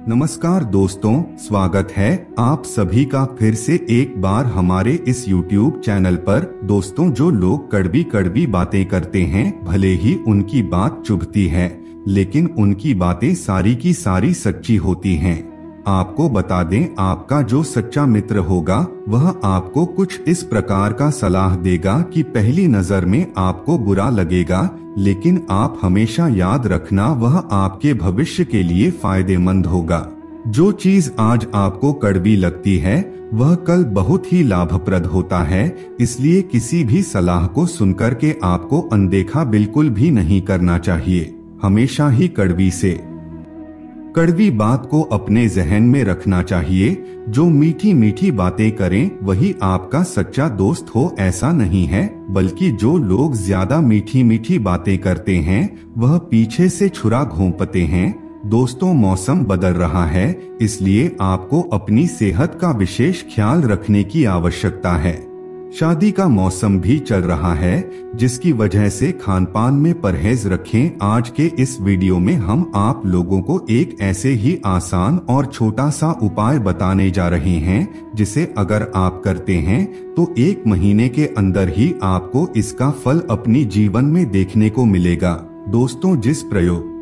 नमस्कार दोस्तों, स्वागत है आप सभी का फिर से एक बार हमारे इस YouTube चैनल पर। दोस्तों, जो लोग कड़वी कड़वी बातें करते हैं, भले ही उनकी बात चुभती है, लेकिन उनकी बातें सारी की सारी सच्ची होती हैं। आपको बता दें, आपका जो सच्चा मित्र होगा वह आपको कुछ इस प्रकार का सलाह देगा कि पहली नजर में आपको बुरा लगेगा, लेकिन आप हमेशा याद रखना वह आपके भविष्य के लिए फायदेमंद होगा। जो चीज आज आपको कड़वी लगती है वह कल बहुत ही लाभप्रद होता है, इसलिए किसी भी सलाह को सुनकर के आपको अनदेखा बिल्कुल भी नहीं करना चाहिए। हमेशा ही कड़वी बात को अपने जहन में रखना चाहिए। जो मीठी मीठी बातें करें वही आपका सच्चा दोस्त हो, ऐसा नहीं है, बल्कि जो लोग ज्यादा मीठी मीठी बातें करते हैं वह पीछे से छुरा घोंपते हैं। दोस्तों, मौसम बदल रहा है, इसलिए आपको अपनी सेहत का विशेष ख्याल रखने की आवश्यकता है। शादी का मौसम भी चल रहा है, जिसकी वजह से खानपान में परहेज रखें। आज के इस वीडियो में हम आप लोगों को एक ऐसे ही आसान और छोटा सा उपाय बताने जा रहे हैं, जिसे अगर आप करते हैं तो 1 महीने के अंदर ही आपको इसका फल अपनी जीवन में देखने को मिलेगा। दोस्तों, जिस प्रयोग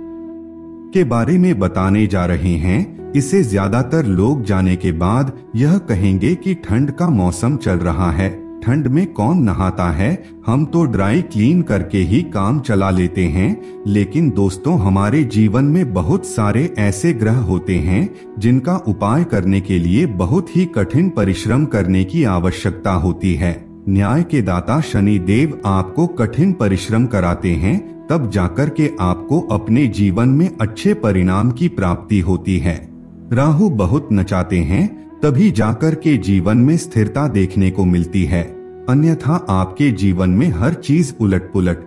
के बारे में बताने जा रहे हैं, इसे ज्यादातर लोग जाने के बाद यह कहेंगे कि ठंड का मौसम चल रहा है, ठंड में कौन नहाता है, हम तो ड्राई क्लीन करके ही काम चला लेते हैं। लेकिन दोस्तों, हमारे जीवन में बहुत सारे ऐसे ग्रह होते हैं जिनका उपाय करने के लिए बहुत ही कठिन परिश्रम करने की आवश्यकता होती है। न्याय के दाता शनि देव आपको कठिन परिश्रम कराते हैं, तब जाकर के आपको अपने जीवन में अच्छे परिणाम की प्राप्ति होती है। राहु बहुत नचाते हैं, तभी जाकर के जीवन में स्थिरता देखने को मिलती है, अन्यथा आपके जीवन में हर चीज उलट-पुलट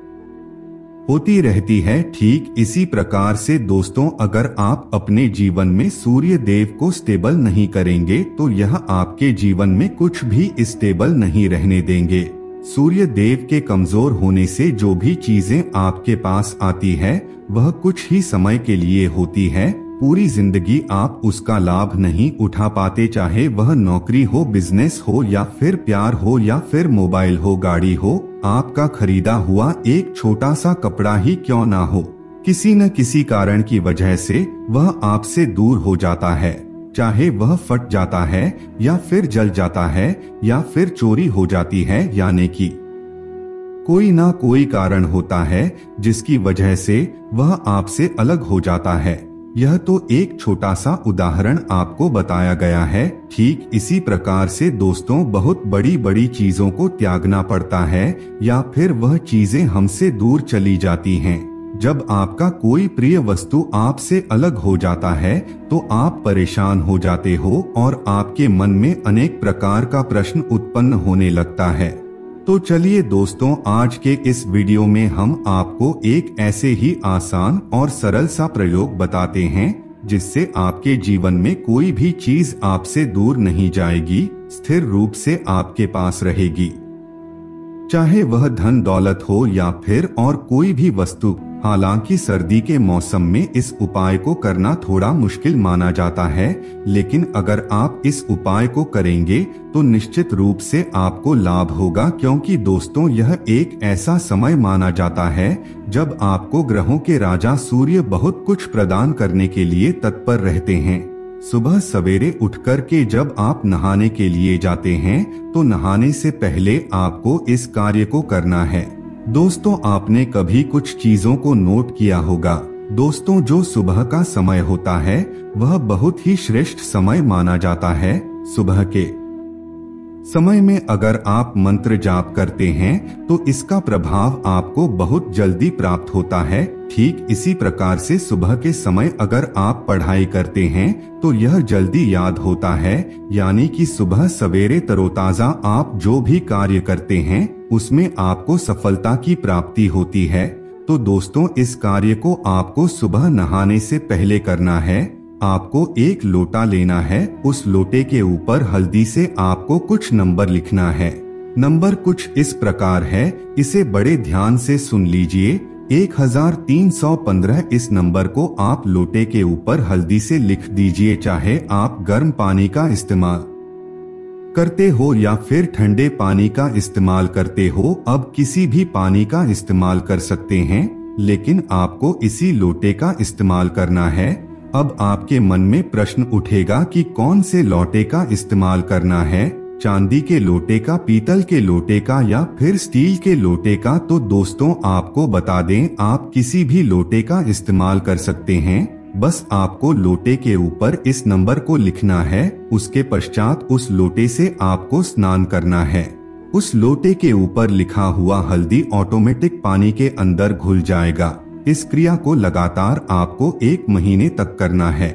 होती रहती है। ठीक इसी प्रकार से दोस्तों, अगर आप अपने जीवन में सूर्य देव को स्टेबल नहीं करेंगे तो यह आपके जीवन में कुछ भी स्टेबल नहीं रहने देंगे। सूर्य देव के कमजोर होने से जो भी चीजें आपके पास आती है वह कुछ ही समय के लिए होती है, पूरी जिंदगी आप उसका लाभ नहीं उठा पाते, चाहे वह नौकरी हो, बिजनेस हो, या फिर प्यार हो, या फिर मोबाइल हो, गाड़ी हो, आपका खरीदा हुआ एक छोटा सा कपड़ा ही क्यों ना हो, किसी न किसी कारण की वजह से वह आपसे दूर हो जाता है। चाहे वह फट जाता है, या फिर जल जाता है, या फिर चोरी हो जाती है, यानी कि कोई ना कोई कारण होता है जिसकी वजह से वह आपसे अलग हो जाता है। यह तो एक छोटा सा उदाहरण आपको बताया गया है। ठीक इसी प्रकार से दोस्तों, बहुत बड़ी बड़ी चीजों को त्यागना पड़ता है, या फिर वह चीजें हमसे दूर चली जाती हैं। जब आपका कोई प्रिय वस्तु आपसे अलग हो जाता है तो आप परेशान हो जाते हो और आपके मन में अनेक प्रकार का प्रश्न उत्पन्न होने लगता है। तो चलिए दोस्तों, आज के इस वीडियो में हम आपको एक ऐसे ही आसान और सरल सा प्रयोग बताते हैं, जिससे आपके जीवन में कोई भी चीज आपसे दूर नहीं जाएगी, स्थिर रूप से आपके पास रहेगी। चाहे वह धन दौलत हो या फिर और कोई भी वस्तु। हालांकि सर्दी के मौसम में इस उपाय को करना थोड़ा मुश्किल माना जाता है, लेकिन अगर आप इस उपाय को करेंगे तो निश्चित रूप से आपको लाभ होगा, क्योंकि दोस्तों, यह एक ऐसा समय माना जाता है जब आपको ग्रहों के राजा सूर्य बहुत कुछ प्रदान करने के लिए तत्पर रहते हैं। सुबह सवेरे उठकर के जब आप नहाने के लिए जाते हैं तो नहाने से पहले आपको इस कार्य को करना है। दोस्तों, आपने कभी कुछ चीजों को नोट किया होगा। दोस्तों, जो सुबह का समय होता है वह बहुत ही श्रेष्ठ समय माना जाता है। सुबह के समय में अगर आप मंत्र जाप करते हैं तो इसका प्रभाव आपको बहुत जल्दी प्राप्त होता है। ठीक इसी प्रकार से सुबह के समय अगर आप पढ़ाई करते हैं तो यह जल्दी याद होता है, यानी कि सुबह सवेरे तरोताजा आप जो भी कार्य करते हैं उसमें आपको सफलता की प्राप्ति होती है। तो दोस्तों, इस कार्य को आपको सुबह नहाने से पहले करना है। आपको एक लोटा लेना है, उस लोटे के ऊपर हल्दी से आपको कुछ नंबर लिखना है। नंबर कुछ इस प्रकार है, इसे बड़े ध्यान से सुन लीजिए। 1315 इस नंबर को आप लोटे के ऊपर हल्दी से लिख दीजिए। चाहे आप गर्म पानी का इस्तेमाल करते हो या फिर ठंडे पानी का इस्तेमाल करते हो, अब किसी भी पानी का इस्तेमाल कर सकते हैं, लेकिन आपको इसी लोटे का इस्तेमाल करना है। अब आपके मन में प्रश्न उठेगा कि कौन से लोटे का इस्तेमाल करना है, चांदी के लोटे का, पीतल के लोटे का या फिर स्टील के लोटे का। तो दोस्तों आपको बता दें, आप किसी भी लोटे का इस्तेमाल कर सकते हैं। बस आपको लोटे के ऊपर इस नंबर को लिखना है, उसके पश्चात उस लोटे से आपको स्नान करना है। उस लोटे के ऊपर लिखा हुआ हल्दी ऑटोमेटिक पानी के अंदर घुल जाएगा। इस क्रिया को लगातार आपको 1 महीने तक करना है।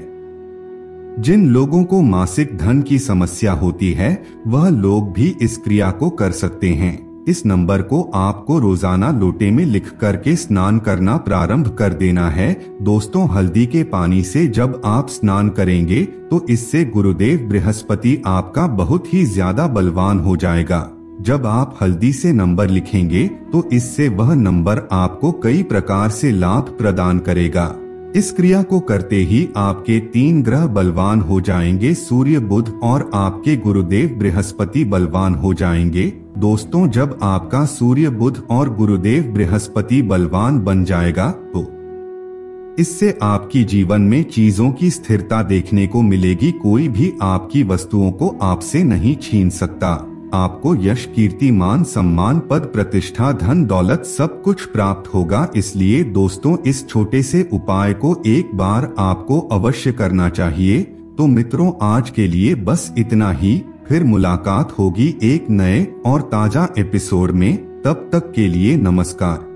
जिन लोगों को मासिक धन की समस्या होती है वह लोग भी इस क्रिया को कर सकते हैं। इस नंबर को आपको रोजाना लोटे में लिख करके स्नान करना प्रारंभ कर देना है। दोस्तों हल्दी के पानी से जब आप स्नान करेंगे तो इससे गुरुदेव बृहस्पति आपका बहुत ही ज्यादा बलवान हो जाएगा। जब आप हल्दी से नंबर लिखेंगे तो इससे वह नंबर आपको कई प्रकार से लाभ प्रदान करेगा। इस क्रिया को करते ही आपके 3 ग्रह बलवान हो जाएंगे, सूर्य, बुध और आपके गुरुदेव बृहस्पति बलवान हो जाएंगे। दोस्तों जब आपका सूर्य, बुध और गुरुदेव बृहस्पति बलवान बन जाएगा तो इससे आपकी जीवन में चीजों की स्थिरता देखने को मिलेगी। कोई भी आपकी वस्तुओं को आपसे नहीं छीन सकता। आपको यश, कीर्ति, मान, सम्मान, पद, प्रतिष्ठा, धन, दौलत सब कुछ प्राप्त होगा। इसलिए दोस्तों इस छोटे से उपाय को एक बार आपको अवश्य करना चाहिए। तो मित्रों आज के लिए बस इतना ही, फिर मुलाकात होगी एक नए और ताजा एपिसोड में। तब तक के लिए नमस्कार।